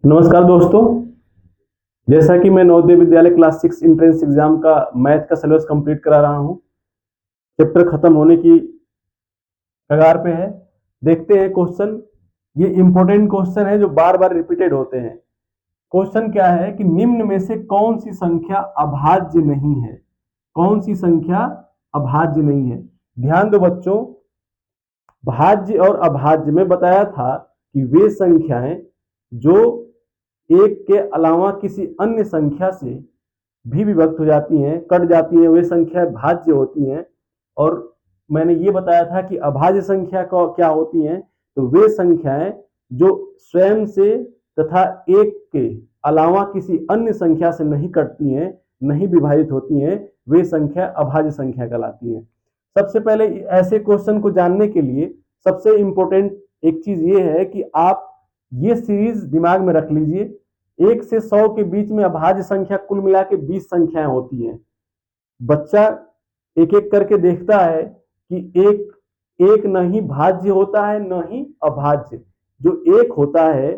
नमस्कार दोस्तों। जैसा कि मैं Navodaya Vidyalaya class 6 entrance exam का मैथ का सिलेबस कंप्लीट करा रहा हूं, चैप्टर खत्म होने की कगार पे है। देखते हैं क्वेश्चन। ये इंपॉर्टेंट क्वेश्चन है जो बार बार रिपीटेड होते हैं। क्वेश्चन क्या है कि निम्न में से कौन सी संख्या अभाज्य नहीं है। कौन सी संख्या अभाज्य नहीं है। ध्यान दो बच्चों, भाज्य और अभाज्य में बताया था कि वे संख्याएं जो एक के अलावा किसी अन्य संख्या से भी विभक्त हो जाती हैं, कट जाती हैं, वे संख्या भाज्य होती हैं। और मैंने ये बताया था कि अभाज्य संख्या क्या होती हैं, तो वे संख्याएं जो स्वयं से तथा एक के अलावा किसी अन्य संख्या से नहीं कटती हैं, नहीं विभाजित होती हैं, वे संख्या अभाज्य संख्या कहलाती हैं। सबसे पहले ऐसे क्वेश्चन को जानने के लिए सबसे इंपॉर्टेंट एक चीज ये है कि आप ये सीरीज दिमाग में रख लीजिए। 1 से 100 के बीच में अभाज्य संख्या कुल मिला के 20 संख्याएं होती हैं। बच्चा एक एक करके देखता है कि एक एक न ही भाज्य होता है न ही अभाज्य। जो एक होता है,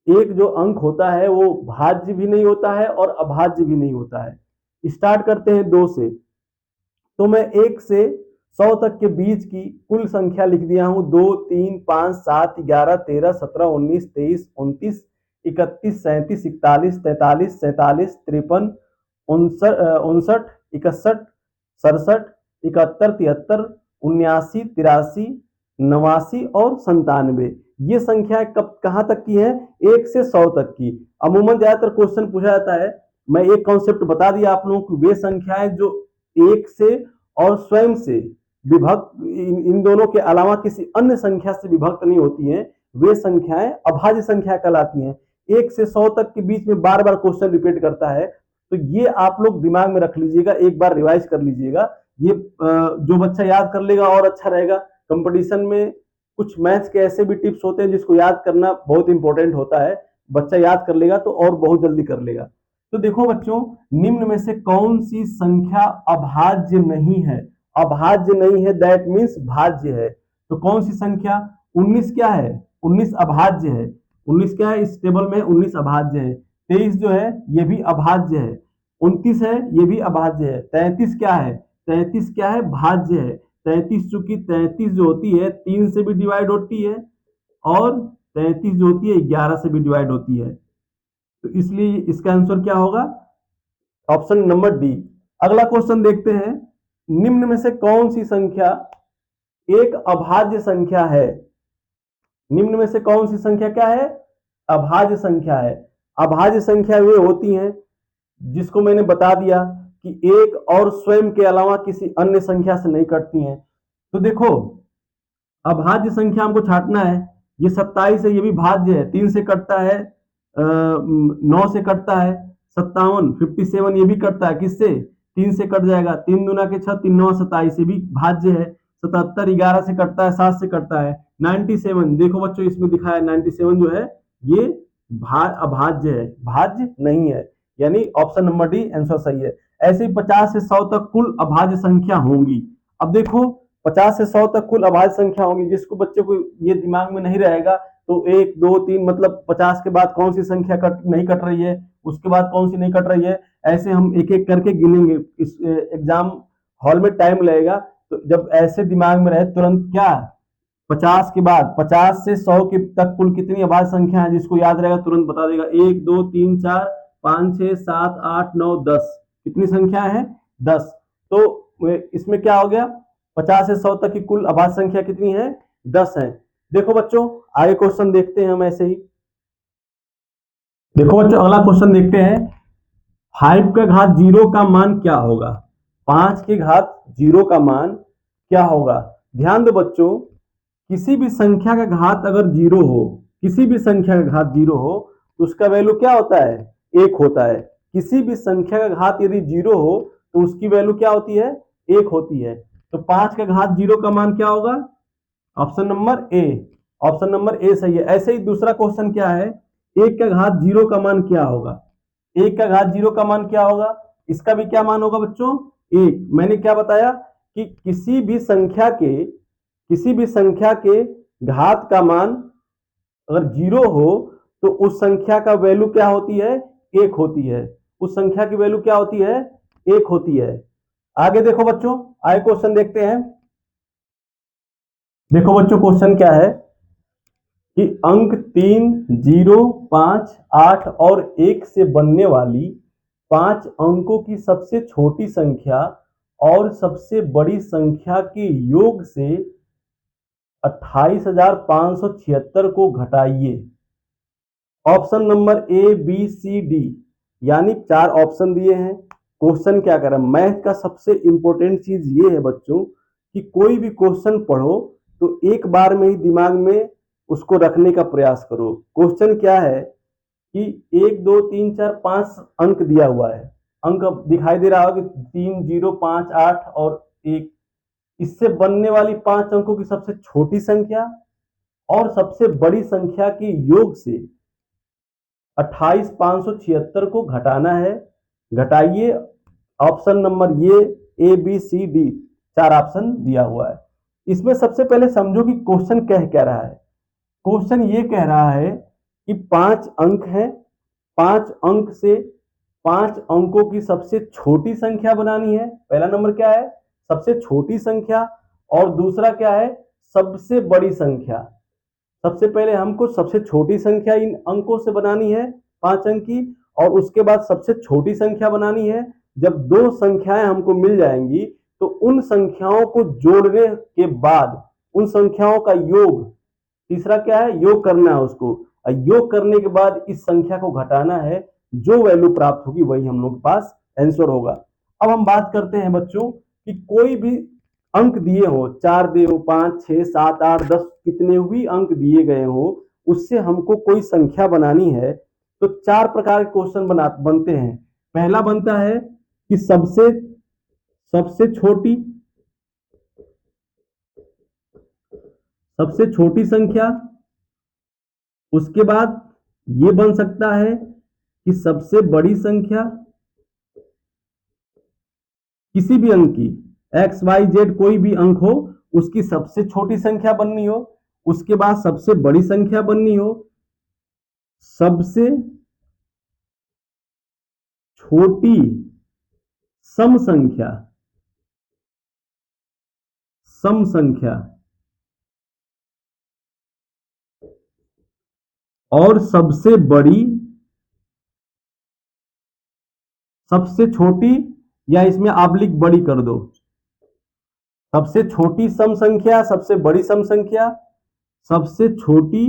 एक जो अंक होता है वो भाज्य भी नहीं होता है और अभाज्य भी नहीं होता है। स्टार्ट करते हैं 2 से। तो मैं 1 से 100 तक के बीच की कुल संख्या लिख दिया हूं। 2, 3, 5, 7, 11, 13, 17, 19, 23, 29, 31, 37, 41, 43, 47, 53, 59, 61, 67, 71, 73, 79, 83, 89 और 97। ये संख्या कब कहां तक की है? 1 से 100 तक की। अमूमन ज्यादातर क्वेश्चन पूछा जाता है। मैं एक कॉन्सेप्ट बता दिया आप लोगों को, वे संख्याएं जो एक से और स्वयं से विभक्त, इन दोनों के अलावा किसी अन्य संख्या से विभक्त नहीं होती हैं, वे संख्याएं अभाज्य संख्या कहलाती हैं। 1 से 100 तक के बीच में बार बार क्वेश्चन रिपीट करता है, तो ये आप लोग दिमाग में रख लीजिएगा, एक बार रिवाइज कर लीजिएगा। ये जो बच्चा याद कर लेगा और अच्छा रहेगा। कंपटीशन में कुछ मैथ्स के ऐसे भी टिप्स होते हैं जिसको याद करना बहुत इंपॉर्टेंट होता है। बच्चा याद कर लेगा तो और बहुत जल्दी कर लेगा। तो देखो बच्चों, निम्न में से कौन सी संख्या अभाज्य नहीं है? अभाज्य नहीं है दैट मीन्स भाज्य है। तो कौन सी संख्या? 19 क्या है? 19 अभाज्य है। 19 क्या है? इस टेबल में 19 अभाज्य है। 23 जो है ये भी अभाज्य है। 29 है ये भी अभाज्य है। 33 क्या है? 33 क्या है? भाज्य है। 33 चूंकि 33 जो होती है 3 से भी डिवाइड होती है और 33 जो होती है 11 से भी डिवाइड होती है। तो इसलिए इसका आंसर क्या होगा? Option number D. अगला क्वेश्चन देखते हैं। निम्न में से कौन सी संख्या एक अभाज्य संख्या है? निम्न में से कौन सी संख्या क्या है? अभाज्य संख्या है। अभाज्य संख्या वे होती हैं जिसको मैंने बता दिया कि एक और स्वयं के अलावा किसी अन्य संख्या से नहीं कटती हैं। तो देखो, अभाज्य संख्या हमको छांटना है। ये 27 है, ये भी भाज्य है। 3 से कटता है, 9 से कटता है, 57, 57 ये भी कटता है। किससे? 3 से कट जाएगा। 3 दूना के 6, 3 9 27 ये भी भाज्य है। 77 11 से कटता है, 7 से कटता है। 97 देखो बच्चों इसमें दिखा है, 97 जो है ये अभाज्य है, भाज्य नहीं है। यानी ऑप्शन नंबर डी आंसर सही है। ऐसे ही 50 से 100 तक कुल अभाज्य संख्या होंगी। अब देखो 50 से 100 तक कुल अभाज्य संख्या होगी। जिसको बच्चे को ये दिमाग में नहीं रहेगा तो 1 2 3 मतलब 50 के बाद कौन सी संख्या नहीं कट रही है, उसके बाद कौन सी नहीं कट रही है, ऐसे हम एक एक करके गिनेंगे। इस एग्जाम हॉल में टाइम लगेगा, तो जब ऐसे दिमाग में रहे तुरंत क्या 50 के बाद 50 से 100 के तक कुल कितनी अभाज्य संख्या है, जिसको याद रहेगा तुरंत बता देगा। 1 2 3 4 5 6 7 8 9 10। कितनी संख्या है? 10। तो इसमें क्या हो गया? 50 से 100 तक की कुल अभाज्य संख्या कितनी है? 10 है। देखो बच्चों आगे क्वेश्चन देखते हैं हम ऐसे ही। देखो बच्चों अगला क्वेश्चन देखते हैं। 5 का घात 0 का मान क्या होगा? 5 के घात 0 का मान क्या होगा? ध्यान दो बच्चों, किसी भी संख्या का घात अगर 0 हो, किसी भी संख्या का घात 0 हो तो उसका वैल्यू क्या होता है? 1 होता है। किसी भी संख्या का घात यदि 0 हो तो उसकी वैल्यू क्या होती है? 1 होती है। तो 5 का घात 0 का मान क्या होगा? ऑप्शन नंबर ए। ऑप्शन नंबर ए सही है। ऐसे ही दूसरा क्वेश्चन क्या है? 1 का घात 0 का मान क्या होगा? 1 का घात 0 का मान क्या होगा? इसका भी क्या मान होगा बच्चों? 1। मैंने क्या बताया कि किसी भी संख्या के घात का मान अगर 0 हो तो उस संख्या का वैल्यू क्या होती है? 1 होती है। उस संख्या की वैल्यू क्या होती है? 1 होती है। आगे देखो बच्चों, आगे क्वेश्चन देखते हैं। देखो बच्चों, क्वेश्चन क्या है कि अंक 3, 0, 5, 8 और 1 से बनने वाली 5 अंकों की सबसे छोटी संख्या और सबसे बड़ी संख्या के योग से 28,576 को घटाइए। Option number A, B, C, D, यानी 4 ऑप्शन दिए हैं। क्वेश्चन क्या कर रहा है? मैथ का सबसे इंपॉर्टेंट चीज ये है बच्चों कि कोई भी क्वेश्चन पढ़ो तो एक बार में ही दिमाग में उसको रखने का प्रयास करो। क्वेश्चन क्या है कि 1, 2, 3, 4, 5 अंक दिया हुआ है। अंक दिखाई दे रहा होगा कि 3, 0, 5, 8 और 1। इससे बनने वाली 5 अंकों की सबसे छोटी संख्या और सबसे बड़ी संख्या के योग से 28,576 को घटाना है। घटाइए। ऑप्शन नंबर ये ए, बी, सी, डी, 4 ऑप्शन दिया हुआ है। इसमें सबसे पहले समझो कि क्वेश्चन कह क्या रहा है। क्वेश्चन ये कह रहा है कि 5 अंक है, 5 अंक से 5 अंकों की सबसे छोटी संख्या बनानी है। पहला नंबर क्या है? सबसे छोटी संख्या। और दूसरा क्या है? सबसे बड़ी संख्या। सबसे पहले हमको सबसे छोटी संख्या इन अंकों से बनानी है, 5 अंक की, और उसके बाद सबसे छोटी संख्या बनानी है। जब दो संख्याएं हमको मिल जाएंगी तो उन संख्याओं को जोड़ने के बाद उन संख्याओं का योग, तीसरा क्या है? योग करना है उसको। योग करने के बाद इस संख्या को घटाना है। जो वैल्यू प्राप्त होगी वही हम लोग के पास आंसर होगा। अब हम बात करते हैं बच्चों कि कोई भी अंक दिए हो, 4 दिए हो, 5, 6, 7, 8, 10, कितने भी अंक दिए गए हो, उससे हमको कोई संख्या बनानी है तो 4 प्रकार के क्वेश्चन बनते हैं। पहला बनता है कि सबसे सबसे छोटी सबसे छोटी संख्या। उसके बाद ये बन सकता है कि सबसे बड़ी संख्या, किसी भी अंक की, एक्स, वाई, जेड, कोई भी अंक हो उसकी सबसे छोटी संख्या बननी हो। उसके बाद सबसे बड़ी संख्या बननी हो। सबसे छोटी सम संख्या, सम संख्या, और सबसे बड़ी, सबसे छोटी, या इसमें आबलिक बड़ी कर दो। सबसे छोटी सम संख्या, सबसे बड़ी सम संख्या, सबसे छोटी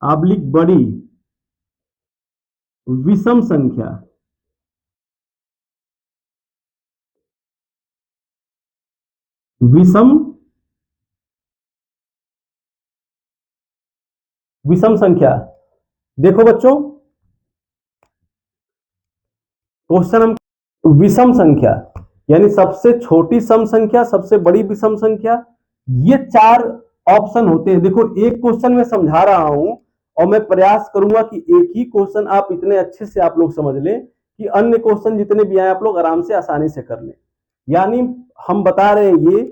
आबलिक बड़ी विषम संख्या। विषम विषम संख्या। देखो बच्चों, क्वेश्चन हम विषम संख्या यानी सबसे छोटी सम संख्या, सबसे बड़ी विषम संख्या, ये 4 ऑप्शन होते हैं। देखो, एक क्वेश्चन में समझा रहा हूं और मैं प्रयास करूंगा कि एक ही क्वेश्चन आप इतने अच्छे से आप लोग समझ लें कि अन्य क्वेश्चन जितने भी आए आप लोग आराम से आसानी से कर लें। यानी हम बता रहे हैं ये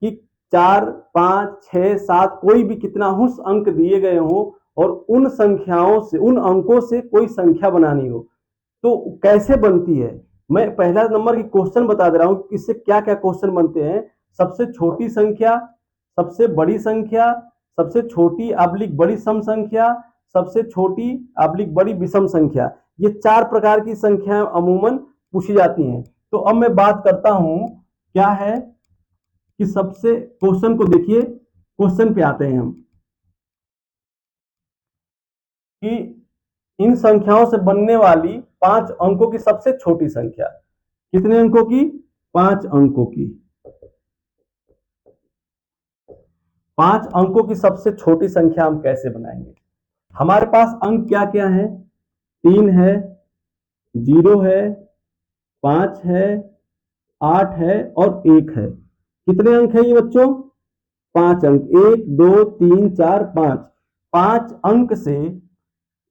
कि 4, 5, 6, 7 कोई भी कितना हुस अंक दिए गए हो और उन संख्याओं से, उन अंकों से कोई संख्या बनानी हो तो कैसे बनती है। मैं पहला नंबर की क्वेश्चन बता दे रहा हूं कि इससे क्या क्या क्वेश्चन बनते हैं। सबसे छोटी संख्या, सबसे बड़ी संख्या, सबसे छोटी आबलिक बड़ी सम संख्या, सबसे छोटी आबलिक बड़ी विषम संख्या, ये 4 प्रकार की संख्याएं अमूमन पूछी जाती हैं। तो अब मैं बात करता हूं क्या है कि सबसे, क्वेश्चन को देखिए, क्वेश्चन पे आते हैं हम कि इन संख्याओं से बनने वाली 5 अंकों की सबसे छोटी संख्या। कितने अंकों की? 5 अंकों की। 5 अंकों की सबसे छोटी संख्या हम कैसे बनाएंगे? हमारे पास अंक क्या क्या है? 3 है, 0 है, 5 है, 8 है और 1 है। कितने अंक है ये बच्चों? 5 अंक। 1, 2, 3, 4, 5। 5 अंक से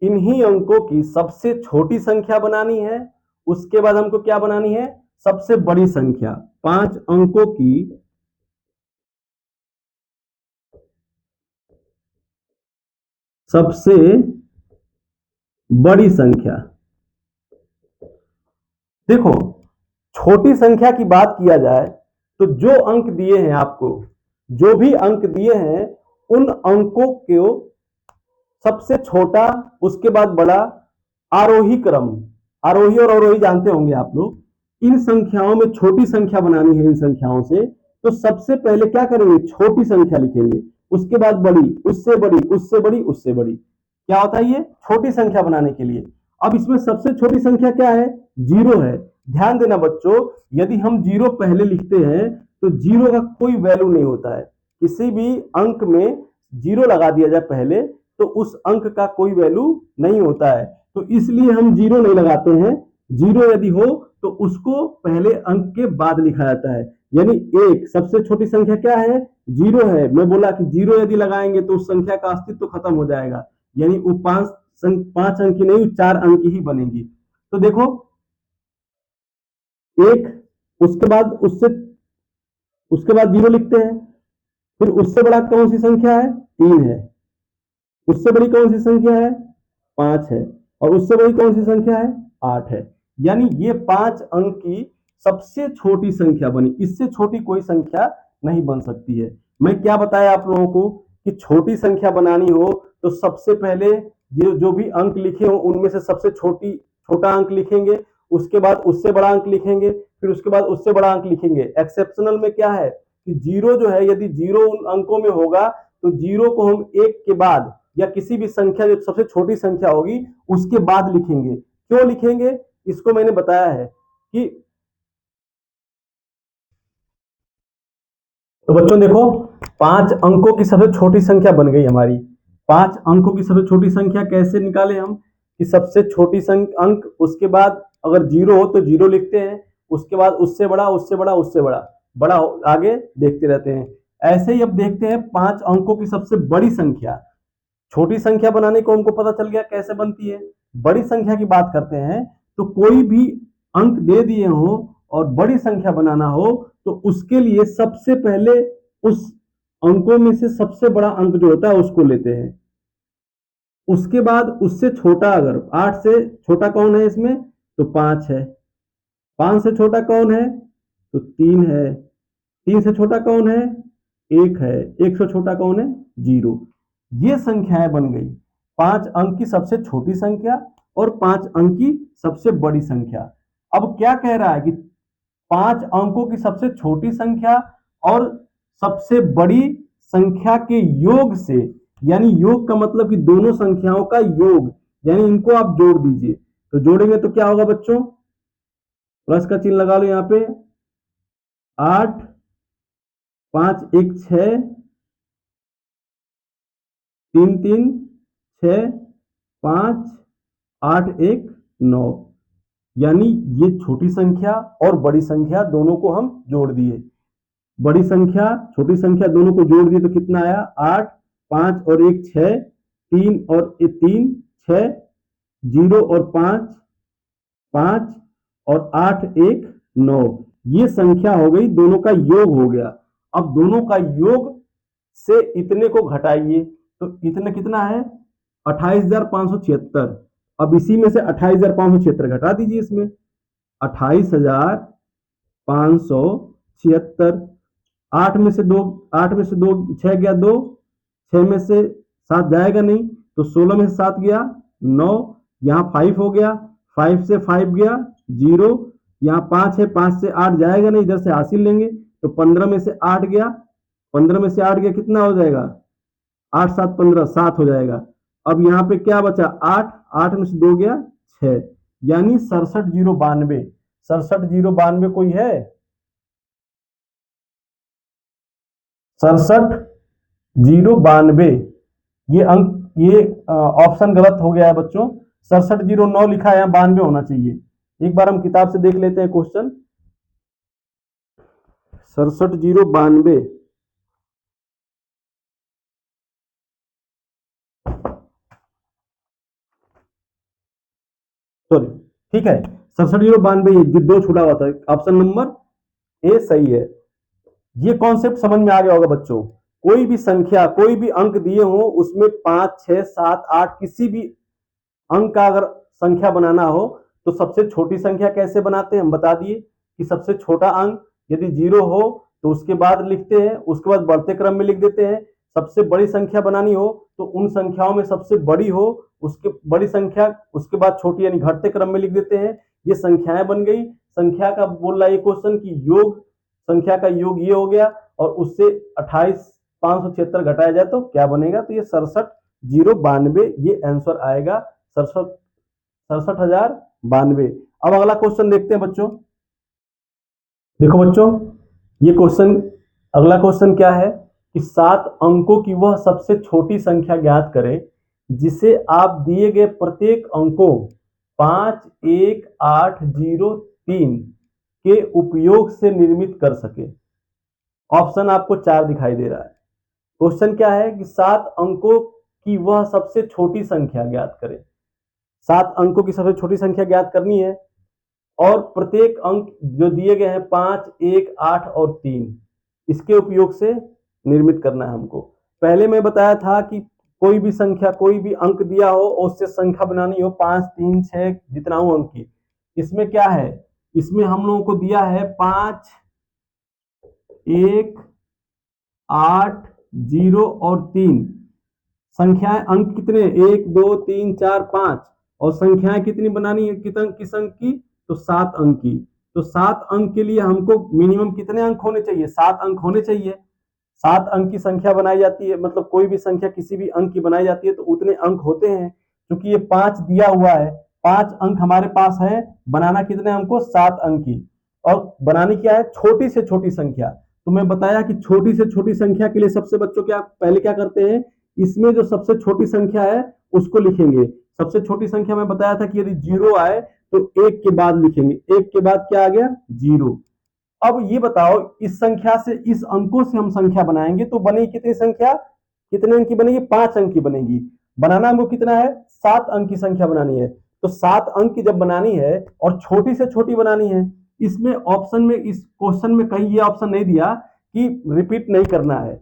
इन्हीं अंकों की सबसे छोटी संख्या बनानी है। उसके बाद हमको क्या बनानी है? सबसे बड़ी संख्या। 5 अंकों की सबसे बड़ी संख्या। देखो, छोटी संख्या की बात किया जाए तो जो अंक दिए हैं आपको, जो भी अंक दिए हैं, उन अंकों को सबसे छोटा, उसके बाद बड़ा, आरोही क्रम, आरोही और अवरोही जानते होंगे आप लोग। इन संख्याओं में छोटी संख्या बनानी है इन संख्याओं से, तो सबसे पहले क्या करेंगे, छोटी संख्या लिखेंगे, उसके बाद बड़ी, उससे बड़ी, उससे बड़ी, उससे बड़ी। क्या होता है ये, छोटी संख्या बनाने के लिए। अब इसमें सबसे छोटी संख्या क्या है, जीरो है। ध्यान देना बच्चों, यदि हम जीरो पहले लिखते हैं तो जीरो का कोई वैल्यू नहीं होता है। किसी भी अंक में जीरो लगा दिया जाए पहले तो उस अंक का कोई वैल्यू नहीं होता है, तो इसलिए हम जीरो नहीं लगाते हैं। जीरो यदि हो तो उसको पहले अंक के बाद लिखा जाता है। यानी एक सबसे छोटी संख्या क्या है, जीरो है। मैं बोला कि जीरो यदि लगाएंगे तो उस संख्या का अस्तित्व खत्म हो जाएगा, यानी वो पांच अंक की नहीं, चार अंक की ही बनेगी। तो देखो, एक, उसके बाद जीरो लिखते हैं, फिर उससे बड़ा कौन सी संख्या है, तीन है। उससे बड़ी कौन सी संख्या है, पांच है। और उससे बड़ी कौन सी संख्या है, आठ है। यानी ये पांच अंक की सबसे छोटी संख्या बनी, इससे छोटी कोई संख्या नहीं बन सकती है। मैं क्या बताया आप लोगों को कि छोटी संख्या बनानी हो तो सबसे पहले जो भी अंक लिखे हो उनमें से सबसे छोटा अंक लिखेंगे, उसके बाद उससे बड़ा अंक लिखेंगे, फिर उसके बाद उससे बड़ा अंक लिखेंगे। एक्सेप्शनल में क्या है कि जीरो जो है, यदि जीरो उन अंकों में होगा तो जीरो को हम एक के बाद या किसी भी संख्या जो सबसे छोटी संख्या होगी उसके बाद लिखेंगे। क्यों लिखेंगे, इसको मैंने बताया है कि, तो बच्चों देखो, पांच अंकों की सबसे छोटी संख्या बन गई हमारी। पांच अंकों की सबसे छोटी संख्या कैसे निकाले हम, कि सबसे छोटी अंक, उसके बाद अगर जीरो हो तो जीरो लिखते हैं, उसके बाद उससे बड़ा, उससे बड़ा, उससे बड़ा, बड़ा आगे देखते रहते हैं। ऐसे ही अब देखते हैं पांच अंकों की सबसे बड़ी संख्या। छोटी संख्या बनाने को हमको पता चल गया कैसे बनती है। बड़ी संख्या की बात करते हैं तो कोई भी अंक दे दिए हो और बड़ी संख्या बनाना हो तो उसके लिए सबसे पहले उस अंकों में से सबसे बड़ा अंक जो होता है उसको लेते हैं। उसके बाद उससे छोटा, अगर आठ से छोटा कौन है इसमें, तो पांच है। पांच से छोटा कौन है, तो तीन है। तीन से छोटा कौन है, एक है। एक से छोटा कौन है, जीरो। ये संख्याएं बन गई पांच अंक की सबसे छोटी संख्या और पांच अंक की सबसे बड़ी संख्या। अब क्या कह रहा है कि पांच अंकों की सबसे छोटी संख्या और सबसे बड़ी संख्या के योग से, यानी योग का मतलब कि दोनों संख्याओं का योग, यानी इनको आप जोड़ दीजिए। तो जोड़ेंगे तो क्या होगा बच्चों, प्लस का चिन्ह लगा लो यहां पे। आठ, पांच एक छह, तीन तीन छ, पांच, आठ एक नौ। यानी ये छोटी संख्या और बड़ी संख्या दोनों को हम जोड़ दिए। बड़ी संख्या छोटी संख्या दोनों को जोड़ दिए तो कितना आया, आठ, पांच और एक छह, तीन और एक तीन छह, जीरो और पांच पांच, और आठ एक नौ। ये संख्या हो गई, दोनों का योग हो गया। अब दोनों का योग से इतने को घटाइए तो इतने कितना है, 28,576। अब इसी में से 28,576 घटा दीजिए इसमें, 28,576। आठ में से दो, छह गया दो, छह में से सात जाएगा नहीं तो 16 में से सात गया नौ, यहाँ फाइव हो गया, फाइव से फाइव गया जीरो, यहाँ पांच है, पांच से आठ जाएगा नहीं, इधर से हासिल लेंगे तो 15 में से आठ गया, 15 में से आठ गया कितना हो जाएगा, आठ सात 15, सात हो जाएगा। अब यहाँ पे क्या बचा, आठ, आठ में से दो गया छह, यानी 67,092। 67,092 कोई है, 67,092। ये अंक, ये ऑप्शन गलत हो गया है बच्चों, 67,009 लिखा है, 92 होना चाहिए। एक बार हम किताब से देख लेते हैं क्वेश्चन। 67,092, सॉरी, ठीक है, 67,092, ये दो छूटा हुआ था, ऑप्शन नंबर ए सही है। ये कॉन्सेप्ट समझ में आ गया होगा बच्चों कोई भी संख्या, कोई भी अंक दिए हो, उसमें 5, 6, 7, 8 किसी भी अंक का अगर संख्या बनाना हो तो सबसे छोटी संख्या कैसे बनाते हैं हम बता दिए कि सबसे छोटा अंक यदि 0 हो तो उसके बाद लिखते हैं, उसके बाद बढ़ते क्रम में लिख देते हैं। सबसे बड़ी संख्या बनानी हो तो उन संख्याओं में सबसे बड़ी हो, उसके बड़ी संख्या उसके बाद छोटी यानी घटते क्रम में लिख देते हैं। ये संख्याएं बन गई। संख्या का बोल रहा है ये क्वेश्चन की योग, संख्या का योग ये हो गया और उससे 28,576 घटाया जाए तो क्या बनेगा, तो ये 67,092 ये आंसर आएगा, 67,092। अब अगला क्वेश्चन देखते हैं बच्चों। देखो बच्चों, ये क्वेश्चन, अगला क्वेश्चन क्या है कि 7 अंकों की वह सबसे छोटी संख्या ज्ञात करें जिसे आप दिए गए प्रत्येक अंकों 5, 1, 8, 0, 3 के उपयोग से निर्मित कर सके। ऑप्शन आपको 4 दिखाई दे रहा है। क्वेश्चन क्या है कि 7 अंकों की वह सबसे छोटी संख्या ज्ञात करें। 7 अंकों की सबसे छोटी संख्या ज्ञात करनी है और प्रत्येक अंक जो दिए गए हैं 5, 1, 8 और 3 इसके उपयोग से निर्मित करना है हमको। पहले मैं बताया था कि कोई भी संख्या, कोई भी अंक दिया हो और उससे संख्या बनानी हो 5, 3, 6 जितना हो अंक की। इसमें क्या है, इसमें हम लोगों को दिया है 5, 1, 8, 0 और 3 संख्याएं, अंक कितने 1, 2, 3, 4, 5 और संख्याएं कितनी बनानी है, कितने किस अंक की, तो 7 अंक की। तो 7 अंक के लिए हमको मिनिमम कितने अंक होने चाहिए, 7 अंक होने चाहिए। 7 अंक की संख्या बनाई जाती है, मतलब कोई भी संख्या किसी भी अंक की बनाई जाती है तो उतने अंक होते हैं। क्योंकि ये 5 दिया हुआ है, 5 अंक हमारे पास है, बनाना कितने हमको 7 अंक की। और बनानी क्या है, छोटी से छोटी संख्या। तो मैं बताया कि छोटी से छोटी संख्या के लिए सबसे बच्चों क्या पहले क्या करते हैं, इसमें जो सबसे छोटी संख्या है उसको लिखेंगे। सबसे छोटी संख्या में बताया था कि यदि 0 आए तो 1 के बाद लिखेंगे, 1 के बाद क्या आ गया 0। अब ये बताओ इस संख्या से, इस अंकों से हम संख्या बनाएंगे तो बनेगी कितनी संख्या, कितने अंक की बनेगी, 5 अंक की बनेगी। बनाना हमको कितना है, 7 अंक की संख्या बनानी है। तो 7 अंक की जब बनानी है और छोटी से छोटी बनानी है, इसमें ऑप्शन में, इस क्वेश्चन में कहीं ये ऑप्शन नहीं दिया कि रिपीट नहीं करना है,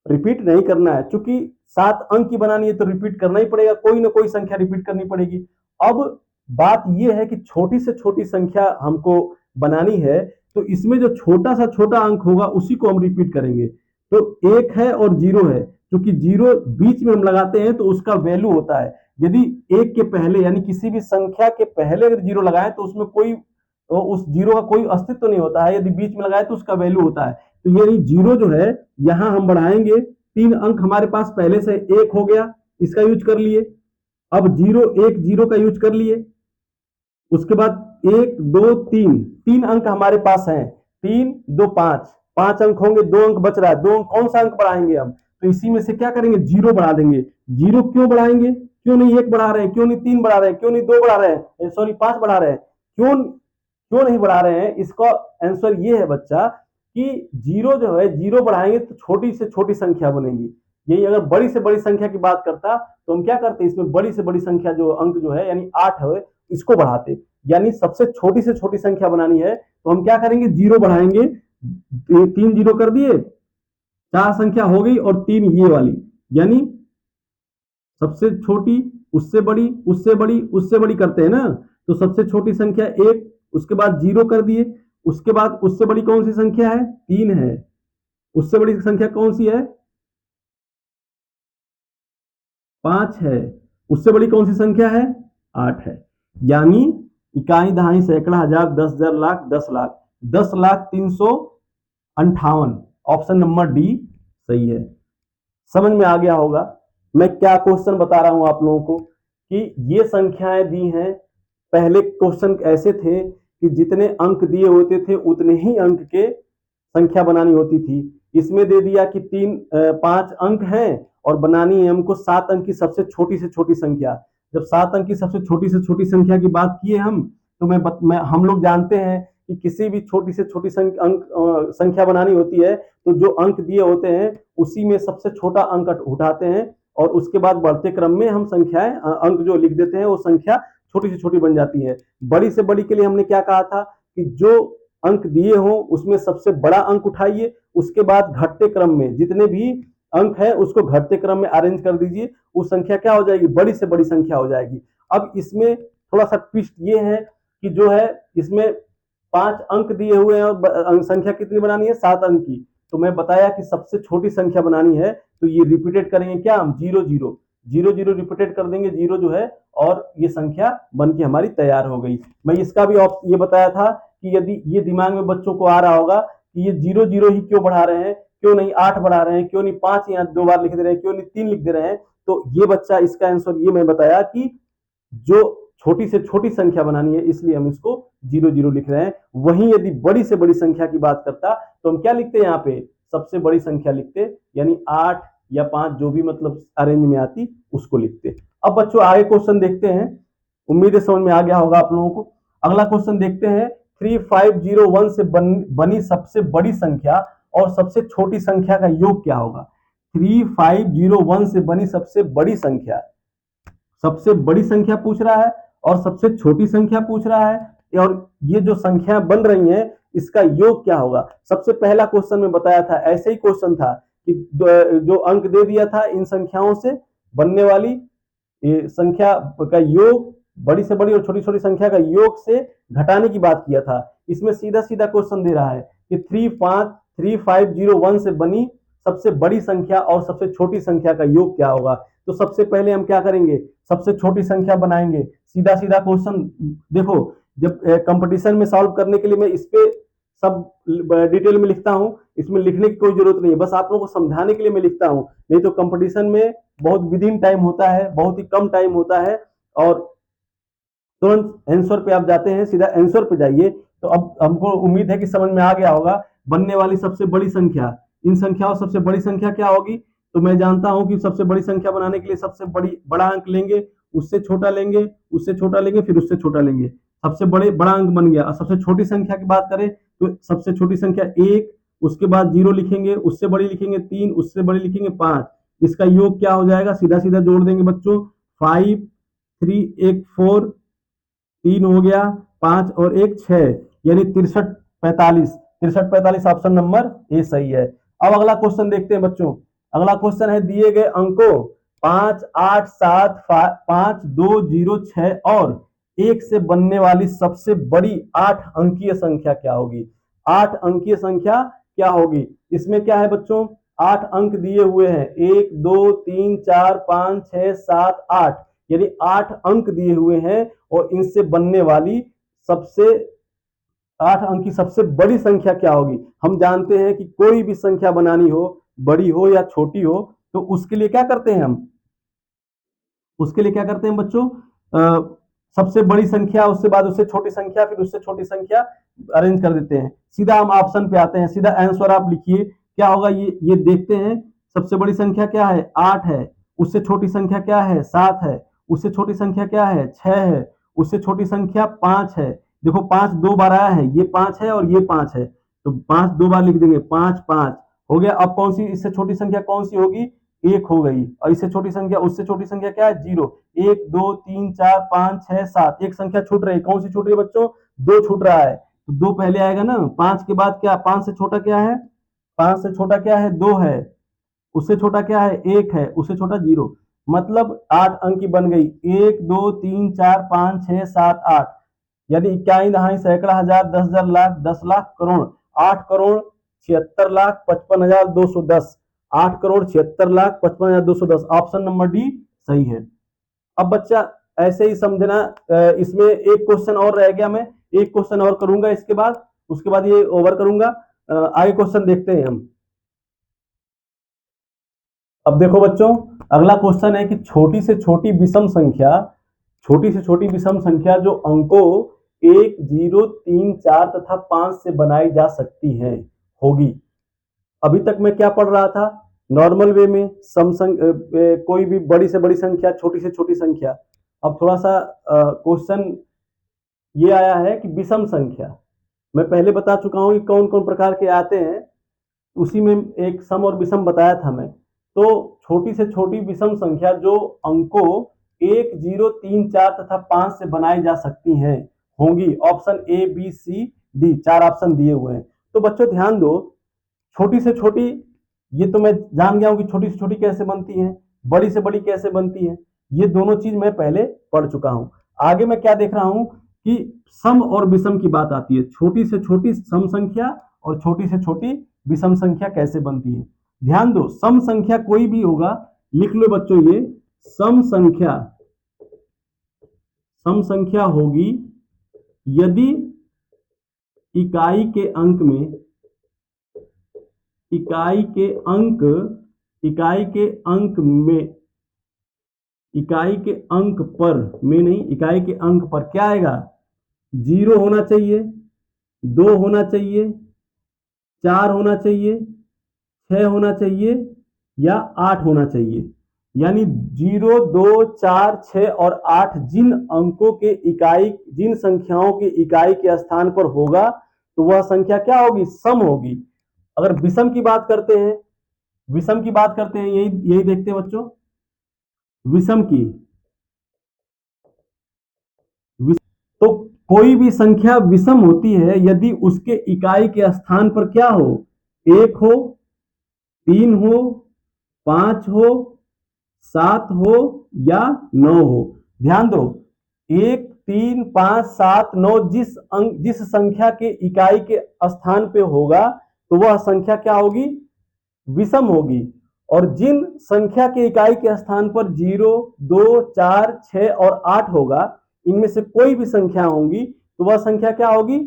रिपीट नहीं करना है। चूंकि 7 अंक की बनानी है तो रिपीट करना ही पड़ेगा, कोई ना कोई संख्या रिपीट करनी पड़ेगी। अब बात यह है कि छोटी से छोटी संख्या हमको बनानी है तो इसमें जो छोटा सा छोटा अंक होगा उसी को हम रिपीट करेंगे। तो 1 है और 0 है, क्योंकि 0 बीच में हम लगाते हैं तो उसका वैल्यू होता है। यदि 1 के पहले यानी किसी भी संख्या के पहले अगर 0 लगाएं तो उसमें कोई, तो उस 0 का कोई अस्तित्व नहीं होता है, यदि बीच में लगाए तो उसका वैल्यू होता है। तो ये 0 जो है यहां हम बढ़ाएंगे, 3 अंक हमारे पास पहले से 1 हो गया, इसका यूज कर लिए। अब 0, 1, 0 का यूज कर लिए। उसके बाद 1, 2, 3, 3 अंक हमारे पास हैं, 3, 2, 5, 5 अंक होंगे, 2 अंक बच रहा है, 2 अंक कौन सा अंक बढ़ाएंगे हम, तो इसी में से क्या करेंगे 0 बढ़ा देंगे। 0 क्यों बढ़ाएंगे, क्यों नहीं 1 बढ़ा रहे हैं, क्यों नहीं 3 बढ़ा रहे हैं, क्यों नहीं 2 बढ़ा रहे हैं, सॉरी 5 बढ़ा रहे हैं, क्यों क्यों नहीं बढ़ा रहे हैं, इसका आंसर ये है बच्चा कि 0 जो है 0 बढ़ाएंगे तो छोटी से छोटी संख्या बनेगी। यही अगर बड़ी से बड़ी संख्या की बात करता तो हम क्या करते, इसमें बड़ी से बड़ी संख्या जो अंक जो है यानी 8 है इसको बढ़ाते। यानी सबसे छोटी से छोटी संख्या बनानी है तो हम क्या करेंगे, 0 बढ़ाएंगे, 3 0 कर दिए, 4 संख्या हो गई और 3 ये वाली, यानी सबसे छोटी, उससे बड़ी, उससे बड़ी, उससे बड़ी करते हैं ना। तो सबसे छोटी संख्या 1, उसके बाद 0 कर दिए, उसके बाद उससे बड़ी कौन सी संख्या है, 3 है, उससे बड़ी संख्या कौन सी है, 5 है, उससे बड़ी कौन सी संख्या है, 8 है। यानी इकाई, दहाई, सैकड़ा, हजार, 10,000, लाख, 10,00,000, 10,03,58, ऑप्शन नंबर डी सही है। समझ में आ गया होगा मैं क्या क्वेश्चन बता रहा हूं आप लोगों को कि ये संख्याएं दी हैं। पहले क्वेश्चन ऐसे थे कि जितने अंक दिए होते थे उतने ही अंक के संख्या बनानी होती थी। इसमें दे दिया कि 5 अंक हैं और बनानी है हमको 7 अंक की सबसे छोटी से छोटी संख्या। जब 7 अंक की सबसे छोटी से छोटी संख्या की बात किए हम, तो हम लोग जानते हैं कि किसी भी छोटी से छोटी संख्या बनानी होती है तो जो अंक दिए होते हैं उसी में सबसे छोटा अंक उठाते हैं और उसके बाद बढ़ते क्रम में हम संख्याएं, अंक जो लिख देते हैं वो संख्या छोटी से छोटी बन जाती है। बड़ी से बड़ी के लिए हमने क्या कहा था कि जो अंक दिए हों उसमें सबसे बड़ा अंक उठाइए, उसके बाद घटते क्रम में जितने भी अंक है उसको घटते क्रम में अरेंज कर दीजिए, वो संख्या क्या हो जाएगी, बड़ी से बड़ी संख्या हो जाएगी। अब इसमें थोड़ा सा ट्विस्ट ये है कि जो है इसमें 5 अंक दिए हुए हैं और संख्या कितनी बनानी है, 7 अंक की। तो मैं बताया कि सबसे छोटी संख्या बनानी है तो ये रिपीटेड करेंगे क्या हम, 0 0 रिपीटेड कर देंगे, 0 जो है, और ये संख्या बन के हमारी तैयार हो गई। मैं इसका भी ये बताया था कि यदि ये दिमाग में बच्चों को आ रहा होगा कि ये 0 0 ही क्यों बढ़ा रहे हैं, क्यों नहीं 8 बढ़ा रहे हैं, क्यों नहीं 5 यहाँ 2 बार लिख दे रहे हैं, क्यों नहीं 3 लिख दे रहे हैं, तो ये बच्चा इसका आंसर ये मैं बताया कि जो छोटी से छोटी संख्या बनानी है इसलिए हम इसको 0 0 लिख रहे हैं। वहीं यदि बड़ी से बड़ी संख्या की बात करता तो हम क्या लिखते हैं, यहाँ पे सबसे बड़ी संख्या लिखते, यानी 8 या 5 जो भी मतलब अरेंज में आती उसको लिखते। अब बच्चों आगे क्वेश्चन देखते हैं, उम्मीद है समझ में आ गया होगा आप लोगों को। अगला क्वेश्चन देखते हैं, 3501 से बनी सबसे बड़ी संख्या और सबसे छोटी संख्या का योग क्या होगा। 3501 से बनी सबसे बड़ी संख्या, सबसे बड़ी संख्या पूछ रहा है और सबसे छोटी संख्या पूछ रहा है, और ये जो संख्या बन रही है इसका योग क्या होगा। सबसे पहला क्वेश्चन में बताया था, ऐसे ही क्वेश्चन था कि जो अंक दे दिया था इन संख्याओं से बनने वाली ये संख्या का योग, बड़ी से बड़ी और छोटी छोटी संख्या का योग से घटाने की बात किया था। इसमें सीधा सीधा क्वेश्चन दे रहा है कि 3501 से बनी सबसे बड़ी संख्या और सबसे छोटी संख्या का योग क्या होगा। तो सबसे पहले हम क्या करेंगे, सबसे छोटी संख्या बनाएंगे। सीधा सीधा क्वेश्चन देखो, जब कंपटीशन में सॉल्व करने के लिए मैं इस पे सब डिटेल में लिखता हूं, इसमें लिखने की कोई जरूरत नहीं है, बस आप लोगों को समझाने के लिए मैं लिखता हूं। नहीं तो कंपटीशन में बहुत विद इन टाइम होता है, बहुत ही कम टाइम होता है, और तुरंत आंसर पे आप जाते हैं, सीधा आंसर पे जाइए। तो अब हमको उम्मीद है कि समझ में आ गया होगा बनने वाली सबसे बड़ी संख्या, इन संख्याओं सबसे बड़ी संख्या क्या होगी। तो मैं जानता हूं कि सबसे बड़ी संख्या बनाने के लिए सबसे बड़ा अंक लेंगे, उससे छोटा लेंगे, उससे छोटा लेंगे, फिर उससे छोटा लेंगे, सबसे बड़ा अंक बन गया। और सबसे छोटी संख्या की बात करें तो सबसे छोटी संख्या 1, उसके बाद 0 लिखेंगे, उससे बड़ी लिखेंगे 3, उससे बड़ी लिखेंगे 5। इसका योग क्या हो जाएगा, सीधा सीधा जोड़ देंगे बच्चों, 5 3 1 4, 3 हो गया, 5 और 1 6, यानी 63 45। 63 45 ऑप्शन नंबर ए सही है। अब अगला क्वेश्चन देखते हैं बच्चों। अगला क्वेश्चन है, दिए गए अंकों 5 8 7 5 2 0 6 और 1 से बनने वाली सबसे बड़ी 8 अंकीय संख्या क्या होगी। 8 अंकीय संख्या क्या होगी, इसमें क्या है बच्चों, 8 अंक दिए हुए हैं, 1 2 3 4 5 6 7 8, यानी 8 अंक दिए हुए हैं, और इनसे बनने वाली सबसे 8 अंक की सबसे बड़ी संख्या क्या होगी। हम जानते हैं कि कोई भी संख्या बनानी हो, बड़ी हो या छोटी हो, तो उसके लिए क्या करते हैं हम, उसके लिए क्या करते हैं बच्चों, सबसे बड़ी संख्या, उससे बाद उससे छोटी संख्या, फिर उससे छोटी संख्या अरेंज कर देते हैं। सीधा हम ऑप्शन पे आते हैं, सीधा आंसर आप लिखिए क्या होगा, ये देखते हैं। सबसे बड़ी संख्या क्या है, 8 है, उससे छोटी संख्या क्या है, 7 है, उससे छोटी संख्या क्या है, 6 है, उससे छोटी संख्या 5 है। देखो 5 2 बार आया है, ये 5 है और ये 5 है, तो 5 2 बार लिख देंगे, 5 5 हो गया। अब कौन सी इससे छोटी संख्या कौन सी होगी, 1 हो गई, और इससे छोटी संख्या, उससे छोटी संख्या क्या है, 0। 1 2 3 4 5 6 7, एक संख्या छूट रही, कौन सी छूट रही है बच्चों, 2 छूट रहा है, तो 2 पहले आएगा ना। 5 के बाद क्या, 5 से छोटा क्या है, 5 से छोटा क्या है, 2 है, उससे छोटा क्या है, 1 है, उससे छोटा 0। मतलब 8 अंक की बन गई, 1 2 3 4 5 6 7 8, यानी इक्याई दहाई सैकड़ा हजार 10,000 lakh 10 lakh crore, 8,76,55,210, 8,76,55,210, option number D सही है। अब बच्चा ऐसे ही समझना, इसमें एक क्वेश्चन और रह गया, मैं एक क्वेश्चन और करूंगा इसके बाद, उसके बाद ये ओवर करूंगा। आगे क्वेश्चन देखते हैं हम। अब देखो बच्चों, अगला क्वेश्चन है कि छोटी से छोटी विषम संख्या, छोटी से छोटी विषम संख्या जो अंकों 1 0 3 4 तथा 5 से बनाई जा सकती है होगी। अभी तक मैं क्या पढ़ रहा था, नॉर्मल वे में कोई भी बड़ी से बड़ी संख्या, छोटी से छोटी संख्या। अब थोड़ा सा क्वेश्चन ये आया है कि विषम संख्या, मैं पहले बता चुका हूं कि कौन कौन प्रकार के आते हैं, उसी में एक सम और विषम बताया था मैं। तो छोटी से छोटी विषम संख्या जो अंकों 1 0 3 4 तथा 5 से बनाई जा सकती हैं होंगी, option A B C D, 4 option दिए हुए हैं। तो बच्चों ध्यान दो, छोटी से छोटी ये तो मैं जान गया हूं कि छोटी से छोटी कैसे बनती है, बड़ी से बड़ी कैसे बनती है, ये दोनों चीज मैं पहले पढ़ चुका हूं। आगे मैं क्या देख रहा हूं कि सम और विषम की बात आती है, छोटी से छोटी सम संख्या और छोटी से छोटी विषम संख्या कैसे बनती है। ध्यान दो, सम संख्या कोई भी होगा, लिख लो बच्चों, ये सम संख्या होगी यदि इकाई के अंक में, इकाई के अंक में नहीं, इकाई के अंक पर क्या आएगा, 0 होना चाहिए, 2 होना चाहिए, 4 होना चाहिए, 6 होना चाहिए या 8 होना चाहिए। यानी 0, 2, 4, 6 और 8 जिन अंकों के इकाई, जिन संख्याओं की इकाई के स्थान पर होगा तो वह संख्या क्या होगी, सम होगी। अगर विषम की बात करते हैं, यही देखते हैं बच्चों, विषम की, तो कोई भी संख्या विषम होती है यदि उसके इकाई के स्थान पर क्या हो, 1 हो, 3 हो, 5 हो, 7 हो या 9 हो। ध्यान दो, 1, 3, 5, 7, 9 जिस संख्या के इकाई के स्थान पे होगा तो वह संख्या क्या होगी, विषम होगी। और जिन संख्या के इकाई के स्थान पर 0, 2, 4, 6 और 8 होगा, इनमें से कोई भी संख्या होगी तो वह संख्या क्या होगी,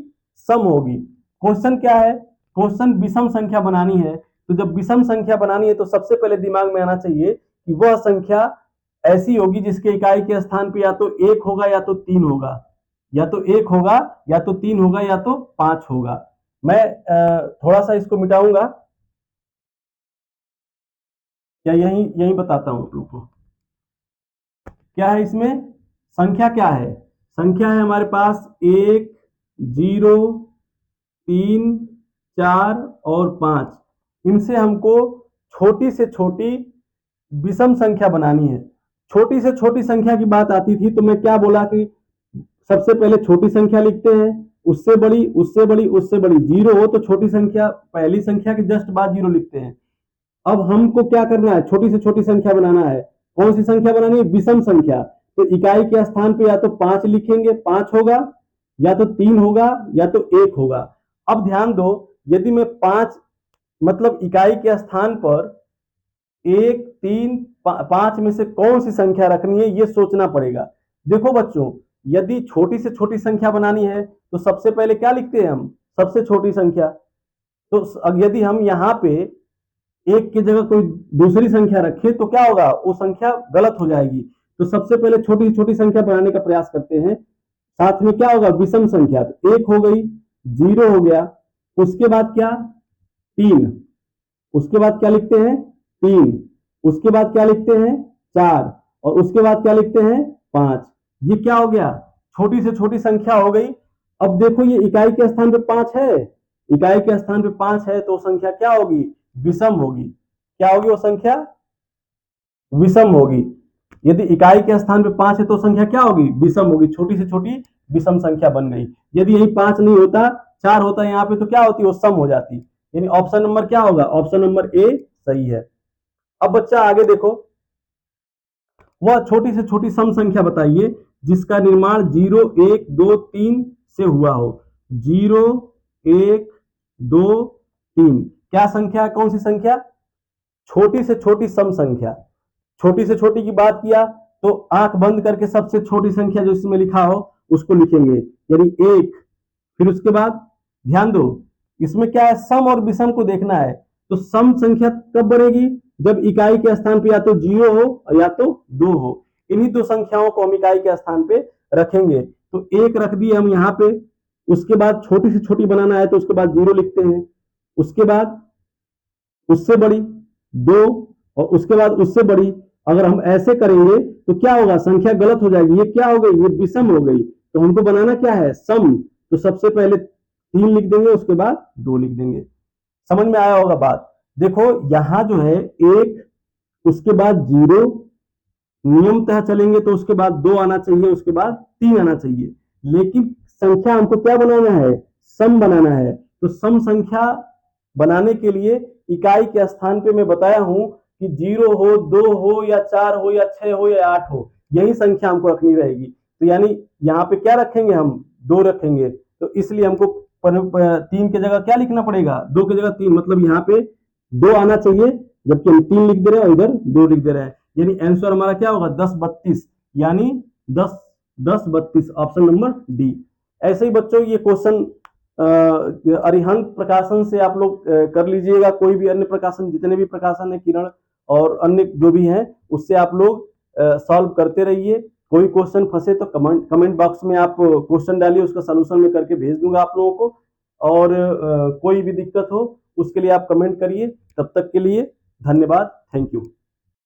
सम होगी। क्वेश्चन क्या है, क्वेश्चन विषम संख्या बनानी है। तो जब विषम संख्या बनानी है तो सबसे पहले दिमाग में आना चाहिए कि वह संख्या ऐसी होगी जिसके इकाई के स्थान पर या तो 1 होगा या तो 3 होगा, या तो 1 होगा या तो 3 होगा या तो 5 होगा। मैं थोड़ा सा इसको मिटाऊंगा, क्या यही यही बताता हूं आप लोग को। क्या है इसमें, संख्या क्या है, संख्या है हमारे पास 1, 0, 3, 4 और 5। इनसे हमको छोटी से छोटी विषम संख्या बनानी है। छोटी से छोटी संख्या की बात आती थी तो मैं क्या बोला कि सबसे पहले छोटी संख्या लिखते हैं, उससे बड़ी, उससे बड़ी, उससे बड़ी। 0 हो तो छोटी संख्या, पहली संख्या के जस्ट बाद 0 लिखते हैं। अब हमको क्या करना है, छोटी से छोटी संख्या बनाना है। कौन सी संख्या बनानी है, विषम संख्या। तो इकाई के स्थान पे या तो 5 लिखेंगे, 5 होगा, या तो 3 होगा या तो 1 होगा। अब ध्यान दो, यदि मैं 5 मतलब इकाई के स्थान पर 1, 3, 5 में से कौन सी संख्या रखनी है ये सोचना पड़ेगा। देखो बच्चों, यदि छोटी से छोटी संख्या बनानी है तो सबसे पहले क्या लिखते हैं हम, सबसे छोटी संख्या। तो यदि हम यहाँ पे 1 की जगह कोई दूसरी संख्या रखे तो क्या होगा, वो संख्या गलत हो जाएगी। तो सबसे पहले छोटी से छोटी संख्या बनाने का प्रयास करते हैं। साथ में क्या होगा, विषम संख्या। तो 1 हो गई, 0 हो गया, उसके बाद क्या, 3, उसके बाद क्या लिखते हैं, 3, उसके बाद क्या लिखते हैं, 4, और उसके बाद क्या लिखते हैं, 5। ये क्या हो गया, छोटी से छोटी संख्या हो गई। अब देखो ये इकाई के स्थान पे 5 है, इकाई के स्थान पे 5 है तो संख्या क्या होगी, विषम होगी। क्या होगी वो संख्या, विषम होगी। यदि इकाई के स्थान पे 5 है तो संख्या क्या होगी, विषम होगी। छोटी से छोटी विषम संख्या बन गई। यदि यही 5 नहीं होता, 4 होता यहाँ पे तो क्या होती, वो सम हो जाती। यानी ऑप्शन नंबर क्या होगा, ऑप्शन नंबर ए सही है। अब बच्चा आगे देखो, वह छोटी से छोटी सम संख्या बताइए जिसका निर्माण 0, 1, 2, 3 से हुआ हो। 0, 1, 2, 3 क्या संख्या है, कौन सी संख्या, छोटी से छोटी सम संख्या। छोटी से छोटी की बात किया तो आंख बंद करके सबसे छोटी संख्या जो इसमें लिखा हो उसको लिखेंगे, यानी 1। फिर उसके बाद ध्यान दो, इसमें क्या है, सम और विषम को देखना है। तो सम संख्या कब बनेगी, जब इकाई के स्थान पे या तो 0 हो या तो 2 हो। इन्हीं दो संख्याओं को हम इकाई के स्थान पे रखेंगे। तो 1 रख दिए हम यहाँ पे, उसके बाद छोटी से छोटी बनाना है तो उसके बाद 0 लिखते हैं, उसके बाद उससे बड़ी 2, और उसके बाद उससे बड़ी। अगर हम ऐसे करेंगे तो क्या होगा, संख्या गलत हो जाएगी। ये क्या हो गई, ये विषम हो गई। तो हमको बनाना क्या है, सम। तो सबसे पहले 3 लिख देंगे, उसके बाद 2 लिख देंगे। समझ में आया होगा बात। देखो यहां जो है 1, उसके बाद 0, नियमतः चलेंगे तो उसके बाद 2 आना चाहिए, उसके बाद 3 आना चाहिए। लेकिन संख्या हमको क्या बनाना है, सम बनाना है। तो सम संख्या बनाने के लिए इकाई के स्थान पे मैं बताया हूं कि 0 हो, 2 हो या 4 हो या 6 हो या 8 हो, यही संख्या हमको रखनी रहेगी। तो यानी यहाँ पे क्या रखेंगे, हम 2 रखेंगे। तो इसलिए हमको 3 की जगह क्या लिखना पड़ेगा, 2 की जगह 3, मतलब यहाँ पे 2 आना चाहिए, जबकि हम 3 लिख दे रहे हैं और इधर 2 लिख दे रहे हैं। यानी आंसर हमारा क्या होगा, 10 32, यानी 10 10 32, ऑप्शन नंबर डी। ऐसे ही बच्चों ये क्वेश्चन अरिहंत प्रकाशन से आप लोग कर लीजिएगा। कोई भी अन्य प्रकाशन, जितने भी प्रकाशन है, किरण और अन्य जो भी हैं, उससे आप लोग सॉल्व करते रहिए। कोई क्वेश्चन फंसे तो कमेंट बॉक्स में आप क्वेश्चन डालिए, उसका सलूशन मैं करके भेज दूंगा आप लोगों को। और कोई भी दिक्कत हो उसके लिए आप कमेंट करिए। तब तक के लिए धन्यवाद, थैंक यू।